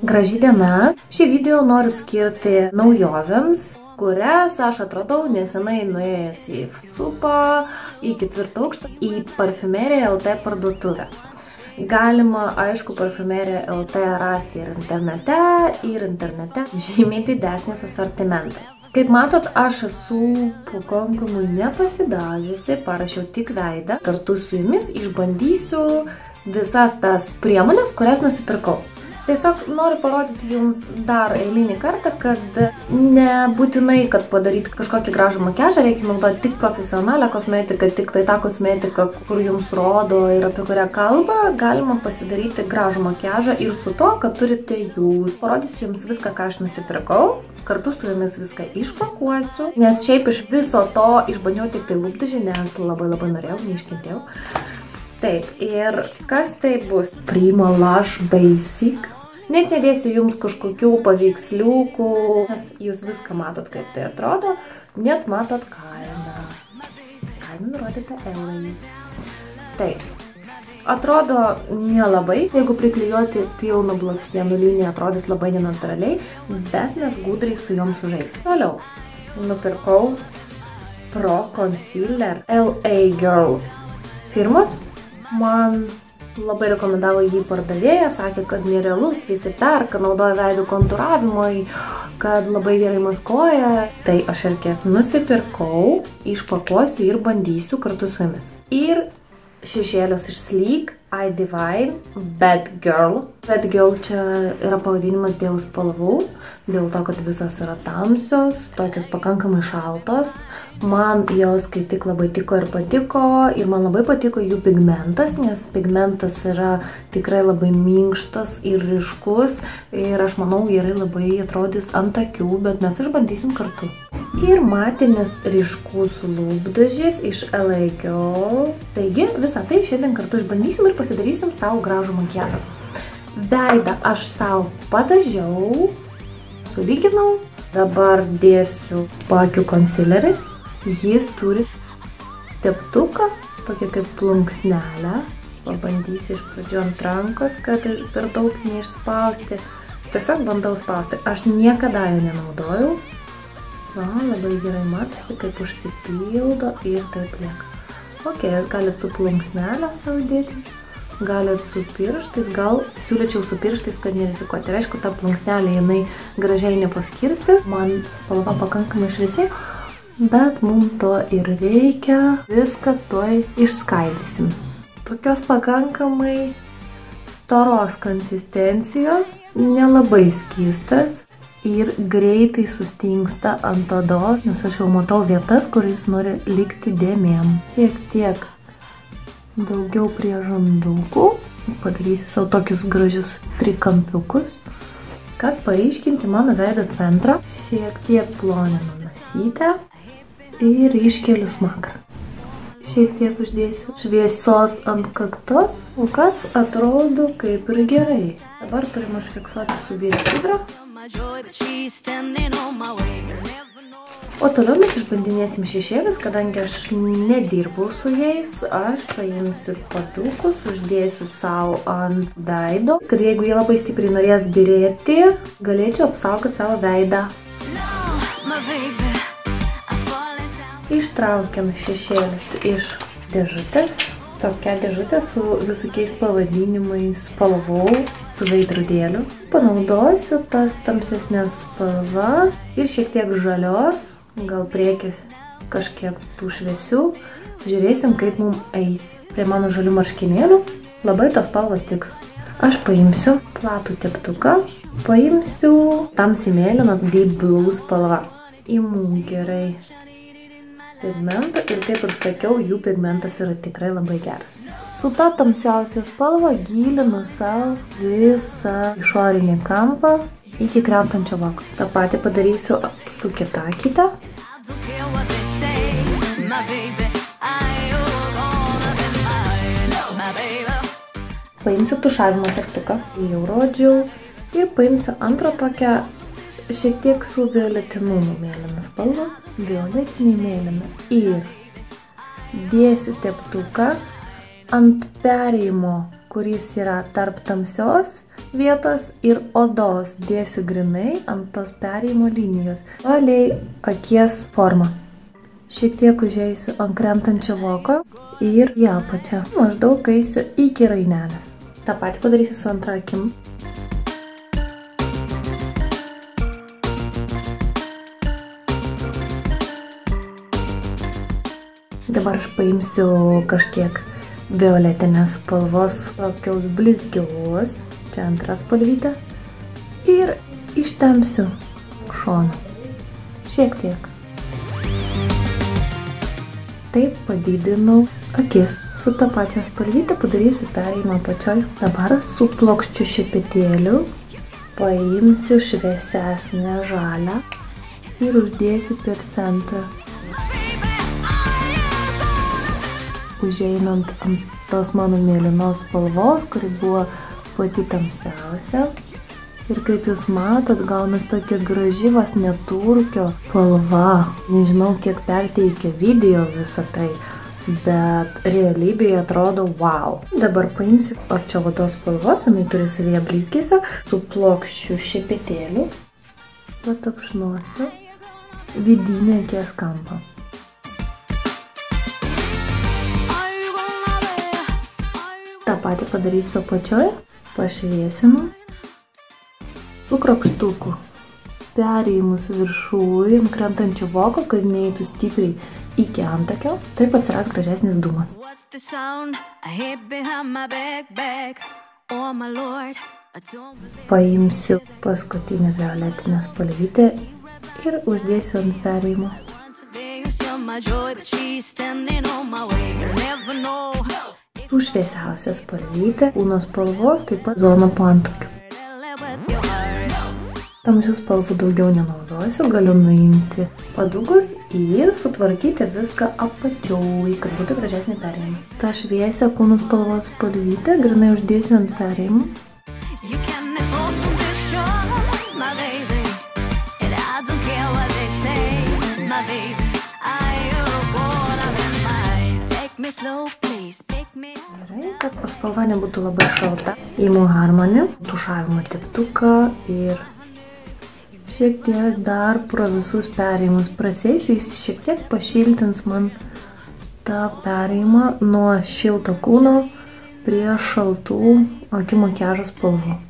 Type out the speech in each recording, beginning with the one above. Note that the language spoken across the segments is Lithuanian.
Graži diena. Šį video noriu skirti naujovėms, kurias aš atradau nesenai nuėjęs į FCUPą, į 4. aukštą, į Parfumeriją LT parduotuvę. Galima, aišku, Parfumeriją LT rasti ir internete žymiai didesnis asortimentas. Kaip matot, aš esu pakankamai nepasidažiusi, parašiau tik veidą. Kartu su jumis išbandysiu visas tas priemonės, kurias nusipirkau. Tiesiog noriu parodyti jums dar eilinį kartą, kad nebūtinai, kad padaryti kažkokį gražų makiažą, reikia naudoti tik profesionalią kosmetiką, tik tai tą kosmetiką, kur jums rodo ir apie kurią kalba. Galima pasidaryti gražų makiažą ir su to, kad turite jūs. Parodysiu jums viską, ką aš nusipirkau. Kartu su jumis viską išpakuosiu, nes šiaip iš viso to išbandžiau tik tai lūpdažį, nes labai norėjau, neiškentėjau. Taip, ir kas tai bus? Prima Lush Basic. Net nedėsiu jums kažkokių paveiksliukų, nes jūs viską matot, kaip tai atrodo. Net matot kainą. Kainą nurodyta eurais. Taip, atrodo nelabai. Jeigu priklijuoti pilną blakstienų liniją, atrodys labai nenatūraliai, bet mes gudriai su joms sužais. Toliau, nupirkau Pro Concealer LA Girl firmos. Man labai rekomendavo jį pardavėja, sakė, kad nerealus, visi perka, naudoja veido kontūravimui, kad labai gerai maskuoja. Tai aš irgi nusipirkau, išpakuosiu ir bandysiu kartu su jumis. Ir šešėlius iš Sleek I Divine Bad Girl. Bad Girl čia yra pavadinimas dėl spalvų, dėl to, kad visos yra tamsios, tokios pakankamai šaltos. Man jos kaip tik labai tiko ir patiko, ir man labai patiko jų pigmentas, nes pigmentas yra tikrai labai minkštas ir ryškus, ir aš manau gerai labai atrodys ant akių, bet mes išbandysim kartu. Ir matinis ryškus lūpdažis iš LA Girl. Taigi, visą tai šiandien kartu išbandysim ir pasidarysim savo gražų makiažą. Veidą aš savo padažiau, sulyginau. Dabar dėsiu paakių konsilerį. Jis turi teptuką, tokia kaip plunksnelę. Pabandysiu iš pradžių ant rankos, kad per daug neišspausti. Tiesiog bandau spausti. Aš niekada jo nenaudojau. Va, labai gerai matosi, kaip užsipildo ir taip lieka. Ok, galit su plunksnelę savo dėti, galit su pirštais, gal siūlyčiau su pirštais, kad nerizikuoti. Ir aišku, ta plunksnelė jinai gražiai nepaskirsti. Man spalva pakankamai šviesiai. Bet mums to ir reikia, viską tuoj išskaidysim. Tokios pakankamai storos konsistencijos, nelabai skystas ir greitai sustingsta ant odos, nes aš jau matau vietas, kur jis nori likti dėmėm. Šiek tiek daugiau prie žandukų, padarysiu savo tokius gražius trikampiukus, kad paaiškinti mano veido centrą. Šiek tiek ploninu nosytę. Ir iškeliu smakrą. Šiek tiek uždėsiu šviesos ant kaktos, o kas atrodo kaip ir gerai. Dabar turim užfiksuoti su vyriaudra. O toliau mes išbandinėsim šešėlius, kadangi aš nedirbau su jais, aš paimsiu padukus, uždėsiu savo ant veido, kad jeigu jie labai stipriai norės byrėti, galėčiau apsaugoti savo veidą. Ištraukiam šešėlis iš dėžutės. Tokia dėžutė su visokiais pavadinimais spalvų, su veidrodėliu. Panaudosiu tas tamsesnės spalvas ir šiek tiek žalios, gal priekis kažkiek tų šviesių. Žiūrėsim, kaip mums eis. Prie mano žalių marškinėlių labai tos spalvos tiks. Aš paimsiu platų teptuką, paimsiu tamsiai mėlyną Deep Blue spalvą. Imu gerai pigmentą ir kaip ir sakiau, jų pigmentas yra tikrai labai geras. Su ta tamsiausia spalva gilinu savo visą išorinį kampą iki krentančio voko. Ta patį padarysiu su kita akyte. Paimsiu tušavimo teptuką, jau rodžiau, ir paimsiu antrą tokią šiek tiek su violetinumu mėlyną spalvą, violetinį mėlyną, ir dėsiu teptuką ant perėjimo kuris yra tarp tamsios vietos ir odos, dėsiu grinai ant tos perėjimo linijos. Valiai akies formą. Šiek tiek užeisiu ant krentančio voko ir į apačią. Maždaug eisiu iki rainelės. Ta patį padarysiu su antra akim. Dabar aš paimsiu kažkiek violetinės spalvos, tokius blizgius, čia antra spalvytė, ir ištempsiu šoną, šiek tiek. Taip padidinau akis. Su tą pačią spalvytę padarysiu perėjimą apačioj. Dabar su plokščiu šepetėliu paimsiu šviesesnę žalią ir uždėsiu per centrą. Užeinant ant tos mano mėlynos spalvos, kuri buvo pati tamsiausia. Ir kaip jūs matot, gaunas tokia graži vos neturkio spalva. Nežinau, kiek perteikia video visą tai, bet realybėje atrodo wow. Dabar paimsiu arčiau odos spalvos, jinai turi savyje blizgesio, su plokščiu šepetėliu. Patapšnuosiu vidinį akies kampą. Ta patį padarysiu apačioj, pašviesinu. Su krapštuku perėjimus viršui ant krentančio voko, kad neįtų stipriai iki antakio. Taip atsiras gražesnis dūmas. Paimsiu paskutinę violetinę spalvytę ir uždėsiu ant perėjimo. Su šviesiausia spalvytė, kūno spalvos, taip pat zona po antakiu. Tamsių spalvų daugiau nenaudosiu, galiu nuimti padugus ir sutvarkyti viską apačioj, kad būtų gražesnė perėjimas. Ta šviesia kūno spalvos spalvytė grinai uždėsiu ant perėjimų. Gerai, kad spalva nebūtų labai šalta. Imu Harmony, tušavimo teptuką ir šiek tiek dar pro visus perėjimus praseisiu. Jis šiek tiek pašiltins man tą perėjimą nuo šilto kūno prie šaltų akių makiažo spalvų.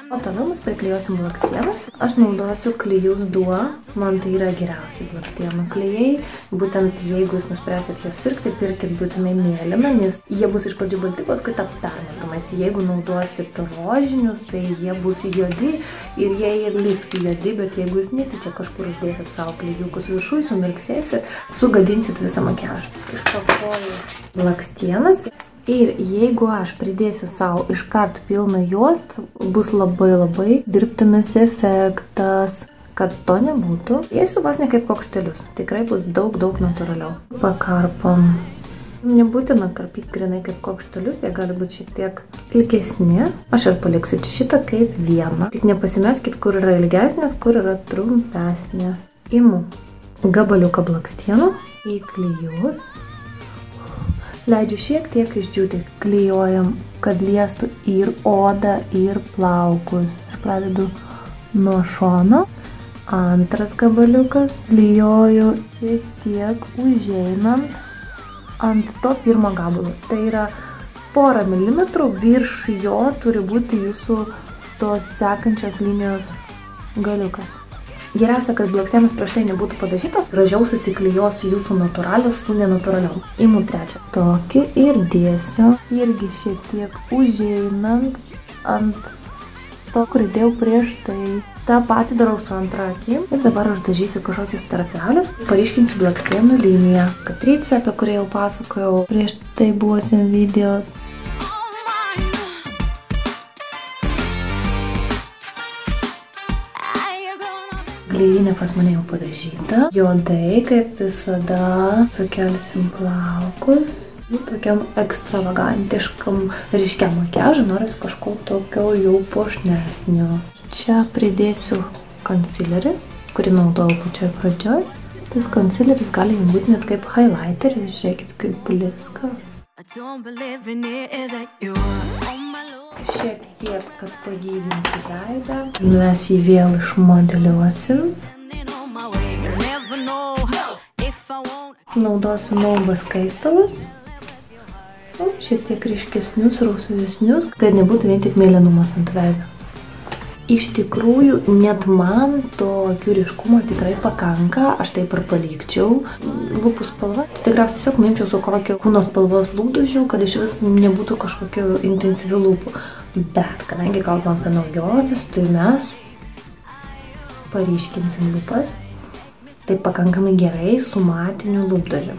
O toliau mes priklijuosim blakstienas. Aš naudosiu klijus Duo, man tai yra geriausiai blakstienų klijai. Būtent jeigu jūs nuspręsit juos pirkti, pirkit būtinai mėlyną, nes jie bus iš pradžių balti, paskui taps permatomais. Jeigu naudosit rožinius, tai jie bus juodi ir jie ir liks juodi, bet jeigu jūs netyčia kažkur uždėsit savo klijukus viršui, sumirksėsit, sugadinsit visą makiažą. Išpakuoju blakstienas. Ir jeigu aš pridėsiu savo iškart pilną juostą, bus labai dirbtinas efektas, kad to nebūtų. Dėsiu vos ne kaip kokštelius, tikrai bus daug natūraliau. Pakarpom. Nebūtina karpyti grinai kaip kokštelius, jie gali būti šiek tiek ilgesni. Aš ir paliksiu čia šitą kaip vieną. Tik nepasimeskit, kur yra ilgesnės, kur yra trumpesnės. Imu gabaliuką blakstienų į klijus. Leidžiu šiek tiek išdžiūti. Klijuojam, kad liestų ir odą, ir plaukus. Aš pradedu nuo šono. Antras gabaliukas. Klijuoju šiek tiek užeinant ant to pirmo gabalo. Tai yra porą milimetrų virš jo turi būti jūsų tos sekančios linijos galiukas. Geriausia, kad blakstienas prieš tai nebūtų padažytas, gražiau susiklijuosiu jūsų natūralios su nenatūraliom. Imu trečią tokį ir dėsiu irgi šiek tiek užeinant ant to, kur dėjau prieš tai. Ta patį darau su antra akim ir dabar aš dažysiu kažkokius tarpelius. Paryškinsiu blakstienų liniją. Katrica, apie kurią jau pasakojau prieš tai buvusiam video. Gleivinė pas mane jau padažyta. Juodai, kaip visada, sukelsim plaukus. Tokiam ekstravagantiškam ryškiam makiažui noriu kažko tokio jau puošnesnio. Čia pridėsiu concealerį, kurį naudojau pačioj pradžioj. Tas concealeris gali jums būti net kaip highlighteris, žiūrėkit, kaip blizga. Šiek tiek, kad pagyvinti veidą. Mes jį vėl išmodeliuosim. Naudosiu Naubas skaistalus. Šiek tiek ryškesnius, rausvesnius, kad nebūtų vien tik mėlynumas ant veido. Iš tikrųjų, net man to akių ryškumo tikrai pakanka, aš taip ir palikčiau. Lūpų spalva, tai tikriausiai tiesiog nuimčiau su kokio kūno spalvos lūpdažiu, kad iš vis nebūtų kažkokio intensyvių lūpų. Bet, kadangi kalbam apie naujoves, tai mes paryškinsim lūpas. Tai pakankamai gerai su matiniu lūpdažiu.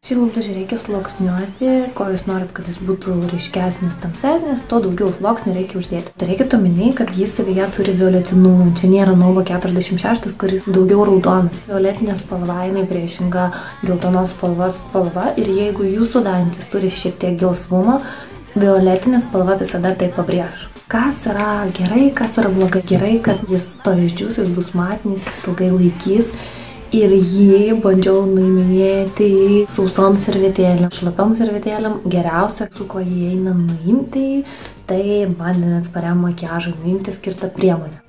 Šį lūpdažį reikia sluoksniuoti, ko jūs norit, kad jis būtų ryškesnis, tamsesnis, to daugiau sluoksnių reikia uždėti. Tai reikia omenyje, kad jis savyje turi violetinumų. Čia nėra Nauba 46, kuris daugiau raudonas. Violetinė spalva, jinai priešinga geltonos spalva ir jeigu jūsų dantys turi šiek tiek gelsvumo, violetinė spalva visada tai pabrėž. Kas yra gerai, kas yra blogai? Gerai, kad jis to išdžiūs, jis bus matinis, jis ilgai laikys. Ir jį bandžiau nuiminėti sausom servetėlėm. Šlapiom servetėlėm geriausia, su ko jį eina nuimti, tai vandeniu atspariam makiažui nuimti skirta priemonė.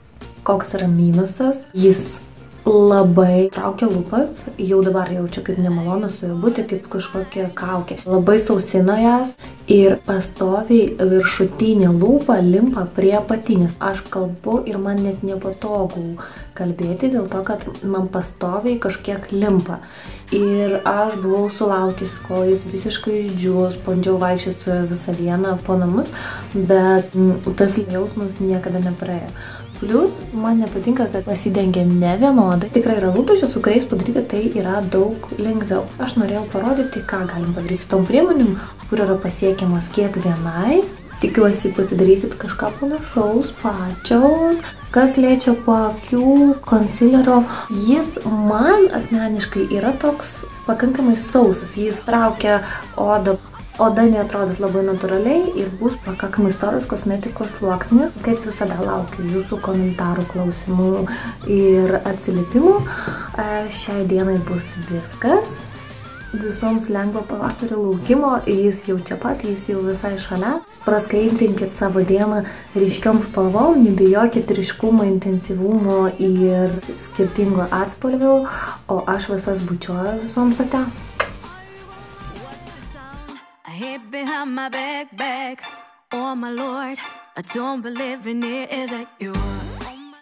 Koks yra minusas? Jis labai traukia lūpas, jau dabar jaučiu kaip nemalonu su juo būti, kaip kažkokia kaukė. Labai sausina jas ir pastoviai viršutinė lūpa limpa prie apatinės. Aš kalbu ir man net nepatogu kalbėti dėl to, kad man pastoviai kažkiek limpa. Ir aš buvau sulaukęs, kol jis visiškai išdžiūs, bandžiau vaikščioti su visą dieną po namus, bet tas jausmas niekada nepraėjo. Plius, man nepatinka, kad pasidengia ne vienodai. Tikrai yra lūpdažių, su kuriais padaryti tai yra daug lengviau. Aš norėjau parodyti, ką galim padaryti su tom priemonėm, kur yra pasiekiamas kiekvienai. Tikiuosi pasidarysit kažką panašaus, pačios. Kas liečia paakių concealerio, jis man asmeniškai yra toks pakankamai sausas. Jis traukia odą. Oda neatrodys labai natūraliai ir bus pakankamai storas kosmetikos sluoksnis. Kaip visada laukiu jūsų komentarų, klausimų ir atsiliepimų. Šiai dienai bus viskas. Visoms lengvo pavasario laukimo, jis jau čia pat, jis jau visai šalia. Praskaidrinkit savo dieną ryškiom spalvom, nebijokit ryškumo, intensyvumo ir skirtingo atspalvių, o aš visas bučiuoju visoms ate. Hid behind my back, oh my Lord, I don't believe in it, is that you?